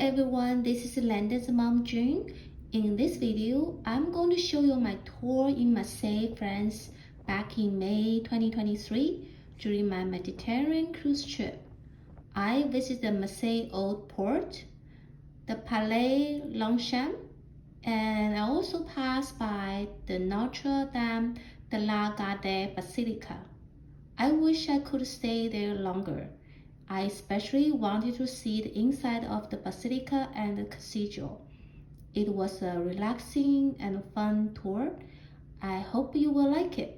everyone, this is Landon's mom June. In this video, I'm going to show you my tour in Marseille, France back in May 2023 during my Mediterranean cruise trip. I visited the Marseille Old Port, the Palais Longchamp, and I also passed by the Notre Dame de la Garde Basilica. I wish I could stay there longer. I especially wanted to see the inside of the basilica and the cathedral. It was a relaxing and fun tour. I hope you will like it.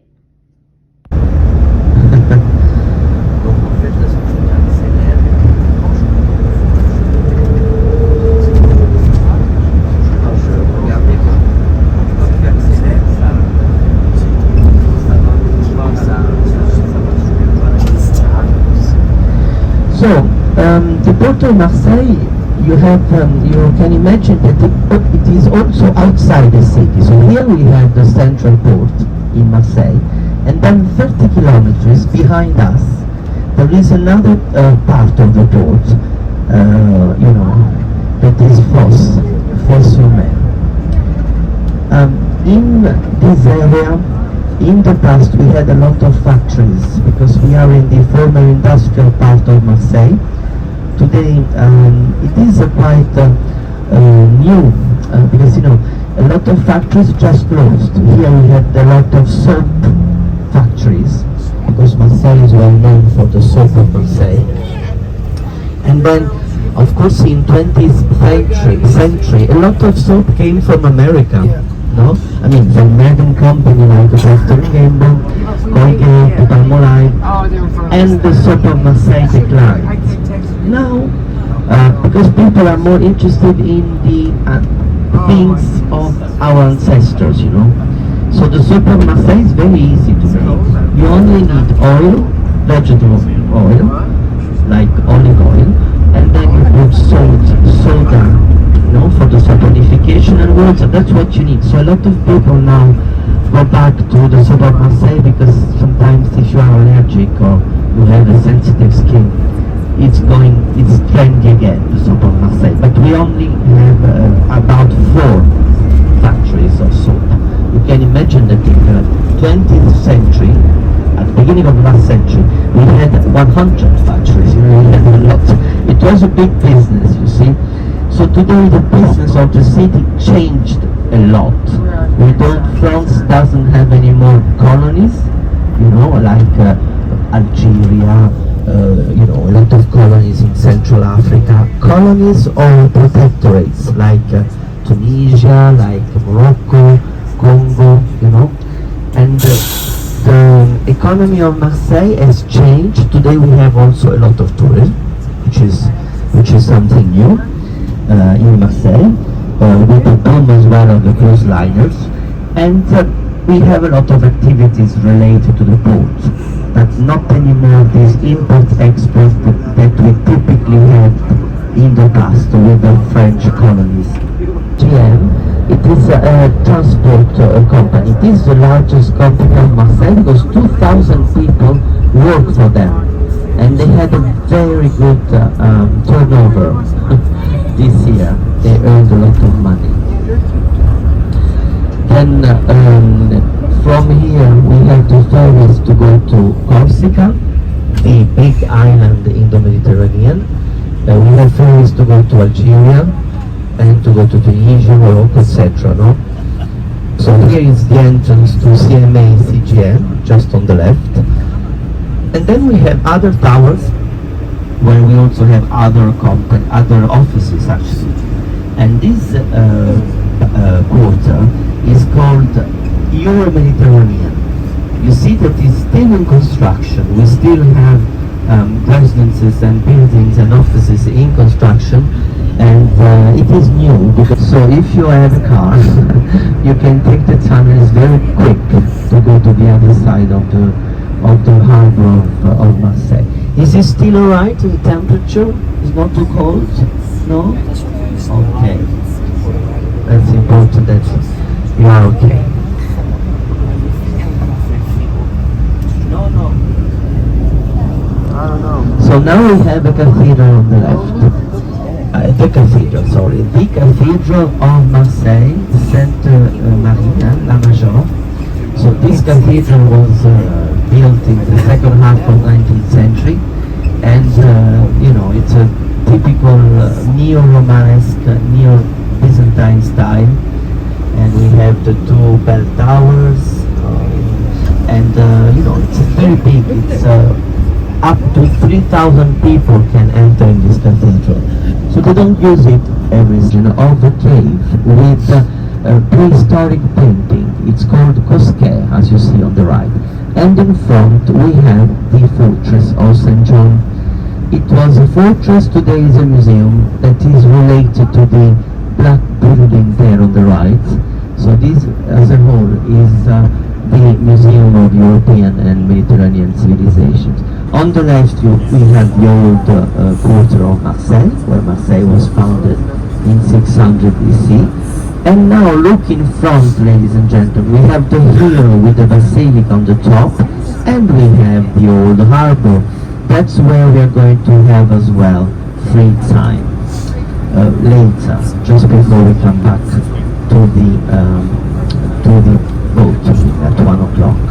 So, the port of Marseille, you can imagine that it is also outside the city. So here we have the central port in Marseille, and then 30 kilometers behind us, there is another part of the port, that is Marseille May. In this area, in the past we had a lot of factories because we are in the former industrial part of Marseille. Today it is quite new because a lot of factories just closed. Here we had a lot of soap factories because Marseille is well known for the soap of Marseille. And then of course in 20th century a lot of soap came from America. No? I mean, the American company like Procter & Gamble, Colgate, Palmolive, and the soap of Marseille declined. Now, because people are more interested in the things of our ancestors, So the soap of Marseille is very easy to make. You only need oil, vegetable oil, like olive oil, and then you put soda, for the saponification and water. That's what you need. So a lot of people now go back to the soap of Marseille because sometimes if you are allergic or you have a sensitive skin, it's trendy again, the soap of Marseille. But we only have about 4 factories of soap. You can imagine that in the 20th century, at the beginning of the last century, we had 100 factories. We had a lot. It was a big business, you see. So today the business of the city changed a lot. France doesn't have any more colonies, like Algeria, a lot of colonies in Central Africa. Colonies or protectorates like Tunisia, like Morocco, Congo, And the economy of Marseille has changed. Today we have also a lot of tourism, which is something new. In Marseille, with the boom as well of the cruise liners, and we have a lot of activities related to the port, but not anymore this import-export that we typically had in the past with the French colonies. GM, it is a transport company. It is the largest company of Marseille because 2,000 people work for them, and they had a very good turnover. This year they earned a lot of money. Then from here we have the ferries to go to Corsica, the big island in the Mediterranean. We have ferries to go to Algeria and to go to Tunisia, Morocco, etc. So here is the entrance to CMA CGM, just on the left. And then we have other towers where we also have other offices actually. And this quarter is called Euro-Mediterranean. You see that it's still in construction. We still have residences and buildings and offices in construction, and it is new. So if you have a car, you can take the tunnel. It's very quick to go to the other side of the harbor of Marseille. Is it still alright? The temperature is not too cold? No? Okay. That's important that you are okay. So now we have a cathedral on the left. the cathedral, sorry, the Cathedral of Marseille, Sainte Marie, La Major. So this cathedral was built in the second half of 19th century, and it's a typical neo-Romanesque, neo-Byzantine style, and we have the two bell towers, and it's very big. It's up to 3,000 people can enter in this cathedral. So they don't use it every of the cave with prehistoric painting. It's called Cosquet, as you see on the right. And in front we have the fortress of St. John. It was a fortress, today is a museum that is related to the black building there on the right. So this as a whole is the Museum of European and Mediterranean Civilizations. On the left we have the old quarter of Marseille, where Marseille was founded in 600 BC. And now look in front, ladies and gentlemen, we have the hill with the basilica on the top, and we have the old harbor. That's where we are going to have as well free time later, just before we come back to the boat at 1 o'clock.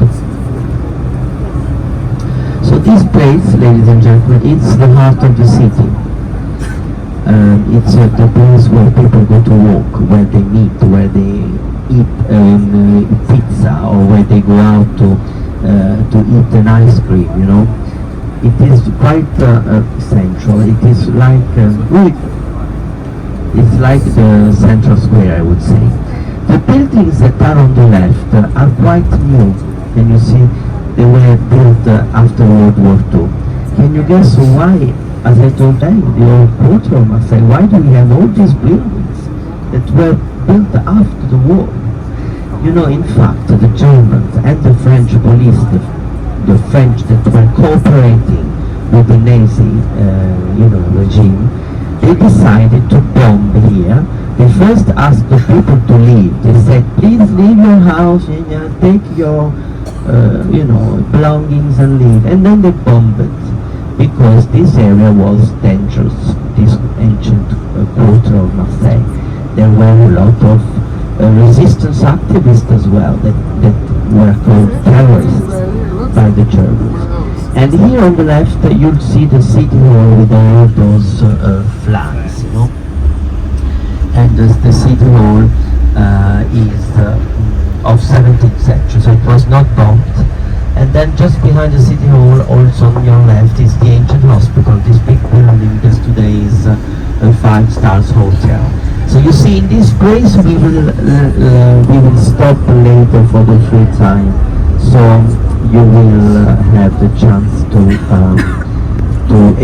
So this place, ladies and gentlemen, it's the heart of the city. It's the place where people go to walk, where they meet, where they eat pizza, or where they go out to eat an ice cream. It is quite central. It is like it's like the central square, I would say. The buildings that are on the left are quite new. Can you see? They were built after World War II. Can you guess why, as I told you, the old quarter of Marseille, why do we have all these buildings that were built after the war? In fact, the Germans and the French police, the French that were cooperating with the Nazi, regime, they decided to bomb here. They first asked the people to leave. They said, please leave your house, take your belongings and leave. And then they bombed it, because this area was dangerous, this ancient quarter of Marseille. There were a lot of resistance activists as well that were called terrorists by the Germans. And here on the left you'll see the city hall with all those flags, And the city hall is of 17th century, so it was not bombed. And then just behind the city hall, also on your left, is the ancient hospital, this big building that today is a 5-star hotel. So you see, in this place we will stop later for the free time. So you will have the chance to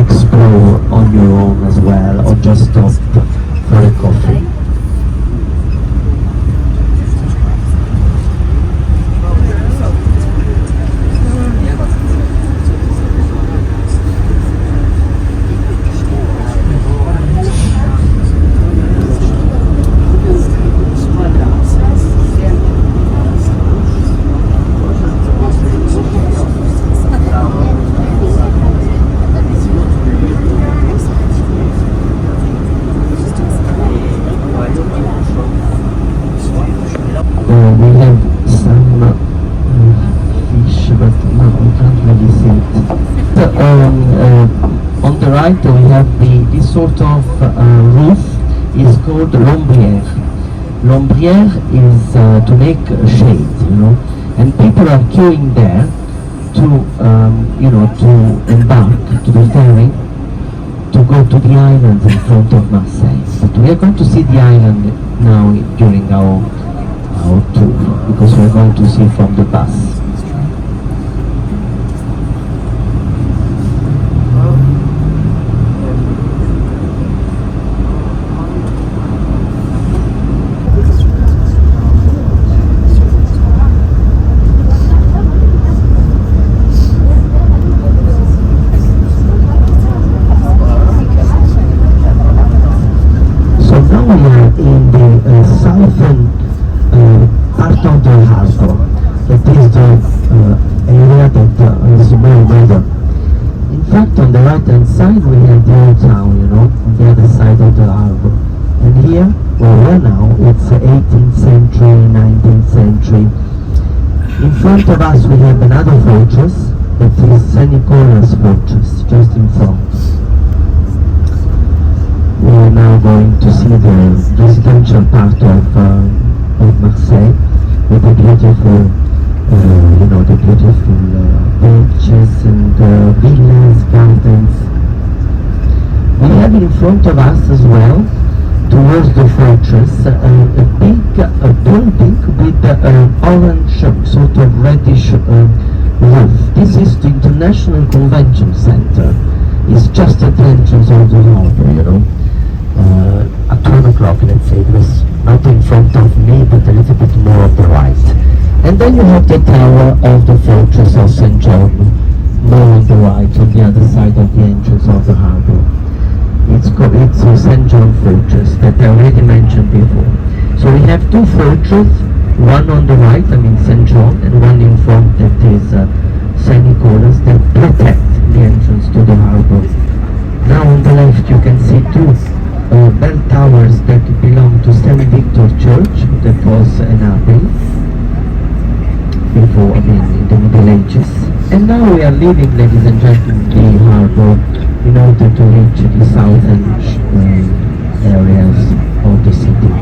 explore on your own as well, or just stop for a coffee. On the right we have this sort of roof is called l'ombrière. L'ombrière is to make shade, and people are queuing there to embark to the ferry to go to the island in front of Marseille. But we are going to see the island now during our tour, because we are going to see from the bus. In the southern part of the harbor, that is the area that is more weather. In fact, on the right hand side we have the old town, on the other side of the here, where we are now, it's 18th century, 19th century. In front of us we have another fortress, that is St. Nicholas Fortress, just in front. We are now going to see the residential part of Marseille, with the beautiful, the beautiful beaches and villas, gardens. We have in front of us as well, towards the fortress, a big building with orange, sort of reddish roof. This is the International Convention Center. It's just at the entrance of the harbor, at 12 o'clock, let's say. It was not in front of me, but a little bit more on the right. And then you have the tower of the fortress of St. John, more on the right, on the other side of the entrance of the harbor. It's a St. John Fortress that I already mentioned before. So we have two fortresses, one on the right, St. John, and one in front that is St. Nicholas, that protect the entrance to the harbor. Now on the left you can see two bell towers that belong to St. Victor Church, that was an abbey before, in the Middle Ages. And now we are leaving, ladies and gentlemen, the harbor in order to reach the southern areas of the city.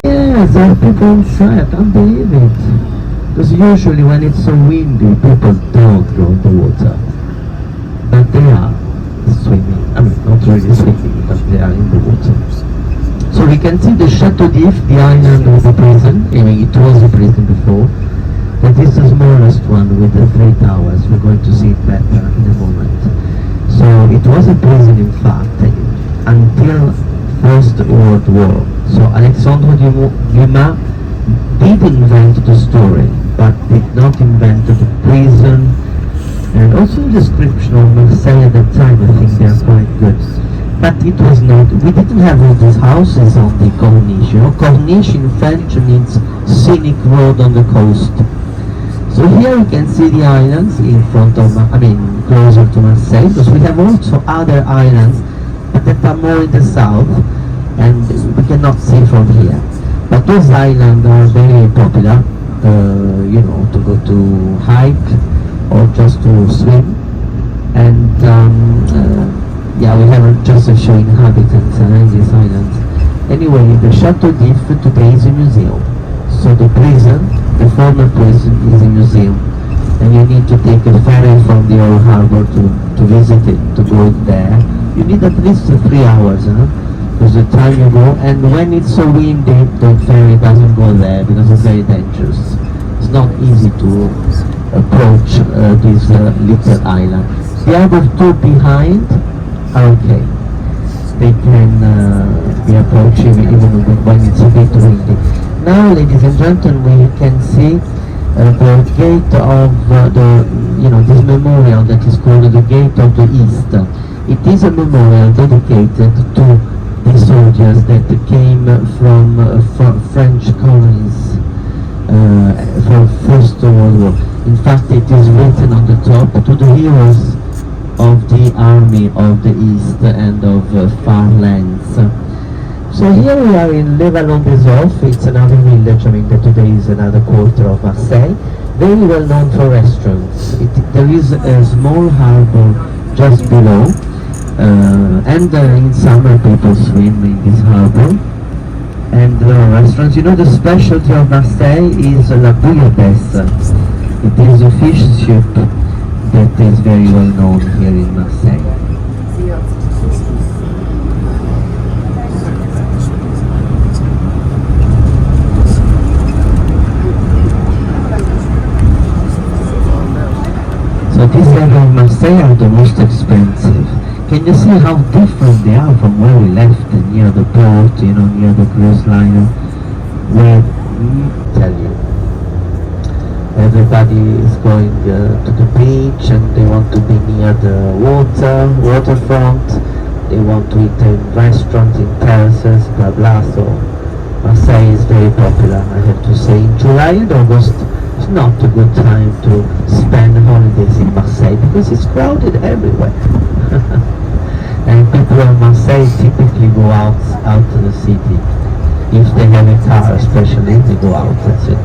Yes, there are people inside, I can't believe it. Because usually when it's so windy, people don't go in the water. But they are swimming. Not really swimming, but they are in the water. So we can see the Chateau d'If, the island of the prison. It was a prison before. That is the smallest one with the 3 towers. We're going to see it better in a moment. So it was a prison, in fact, until First World War. So Alexandre Dumas did invent the story, but did not invent the prison. And also the description of Marseille at that time, I think they are quite good. But it was not, we didn't have all these houses on the Corniche. Corniche in French means scenic road on the coast. So here you can see the islands in front of, closer to Marseille, because we have also other islands, but that are more in the south, and we cannot see from here. But those islands are very popular, to go to hike or just to swim. And we have just a few inhabitants in these islands. Anyway, the Chateau d'If today is a museum. So the prison, the former prison, is a museum. And you need to take a ferry from the old harbor to visit it, to go there. You need at least 3 hours, because the time you go, and when it's so windy, the ferry doesn't go there because it's very dangerous. It's not easy to approach this little island. The other two behind are okay. They can be approached even when it's a bit windy. Now, ladies and gentlemen, we can see the gate of this memorial that is called the Gate of the East. It is a memorial dedicated to the soldiers that came from French colonies for First World War. In fact, it is written on the top, to the heroes of the Army of the East and of far lands. So here we are in Le Vallon-des-Offres. It's another village, that today is another quarter of Marseille. Very well known for restaurants. There is a small harbor just below, and in summer people swim in this harbor. And there are restaurants. The specialty of Marseille is la bouillabaisse. It is a fish soup that is very well known here in Marseille. So these area of Marseille are the most expensive. Can you see how different they are from where we left, near the port, near the cruise liner, where tell you, everybody is going to the beach and they want to be near the waterfront, they want to eat in restaurants, in terraces, blah blah. So Marseille is very popular, I have to say. In July and August, it's not a good time to spend holidays in Marseille because it's crowded everywhere. And people of Marseille typically go out to the city. If they have a car especially, they go out, that's it.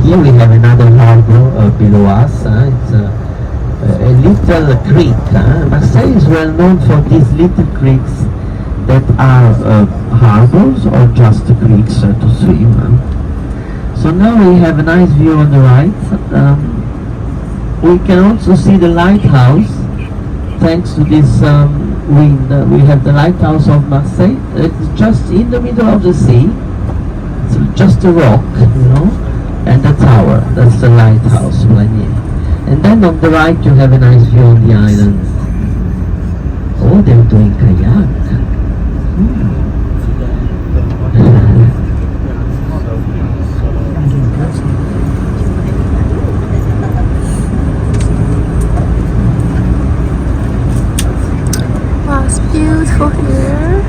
Here we have another harbor below us. It's a little creek. Marseille is well known for these little creeks that are harbors or just creeks to swim. So now we have a nice view on the right. We can also see the lighthouse. Thanks to this wind, we have the lighthouse of Marseille. It's just in the middle of the sea. It's just a rock, and the tower. That's the lighthouse, and then on the right you have a nice view on the island. Oh, they're doing kayak. Wow, it's beautiful here.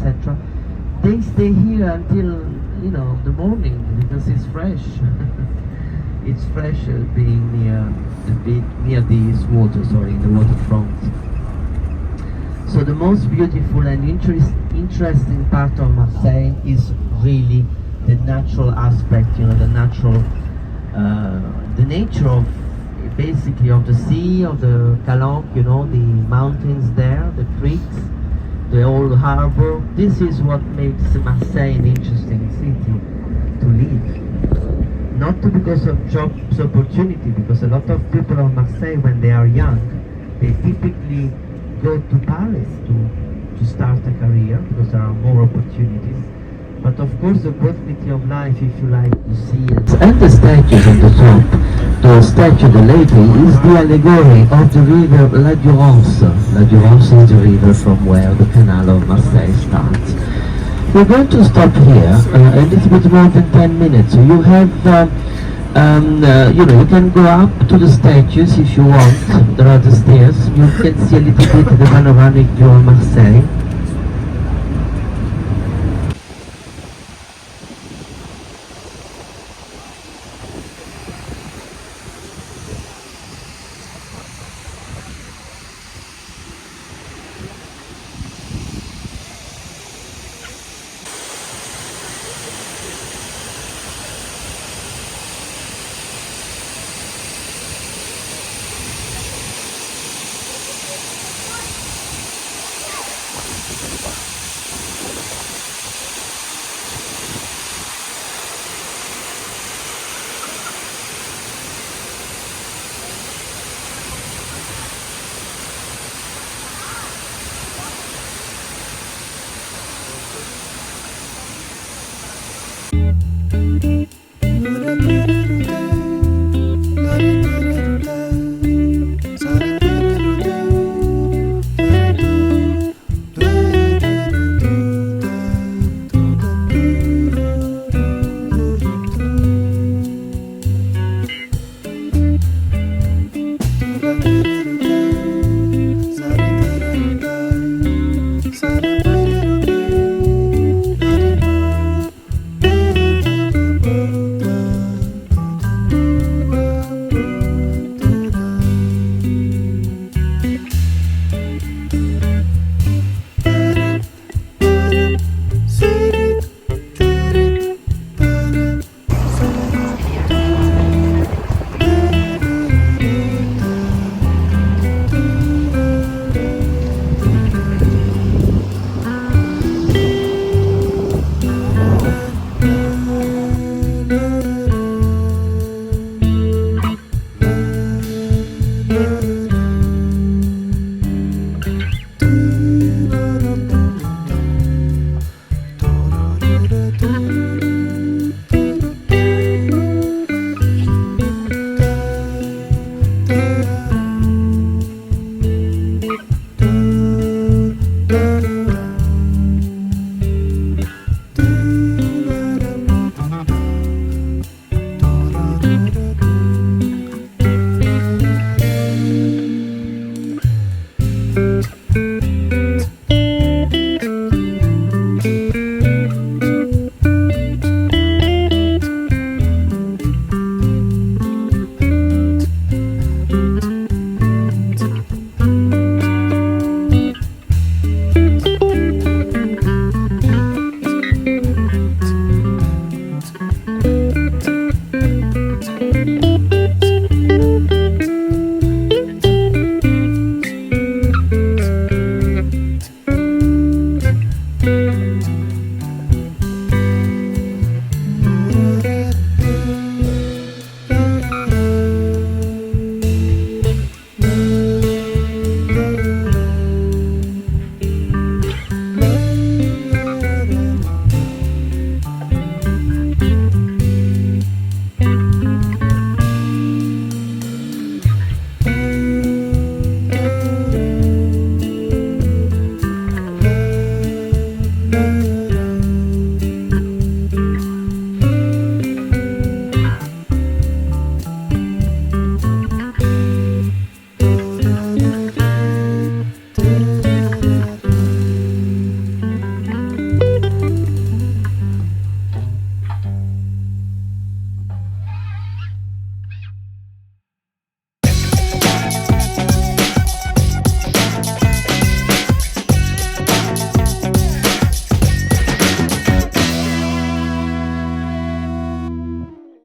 Etc. They stay here until the morning because it's fresh. It's fresh being near these waters or in the waterfront. So the most beautiful and interesting part of Marseille is really the natural aspect. The nature of basically of the sea, of the Calanque, the mountains there, the creeks, the old harbor. This is what makes Marseille an interesting city to live. Not because of jobs opportunity, because a lot of people of Marseille, when they are young, they typically go to Paris to start a career because there are more opportunities. But of course the quality of life, if you like to see it. And the statues on the top. The statue, the lady, is the allegory of the river La Durance. La Durance is the river from where the canal of Marseille starts. We're going to stop here a little bit more than 10 minutes. So you have, you can go up to the statues if you want. There are the stairs. You can see a little bit the panoramic view of Marseille.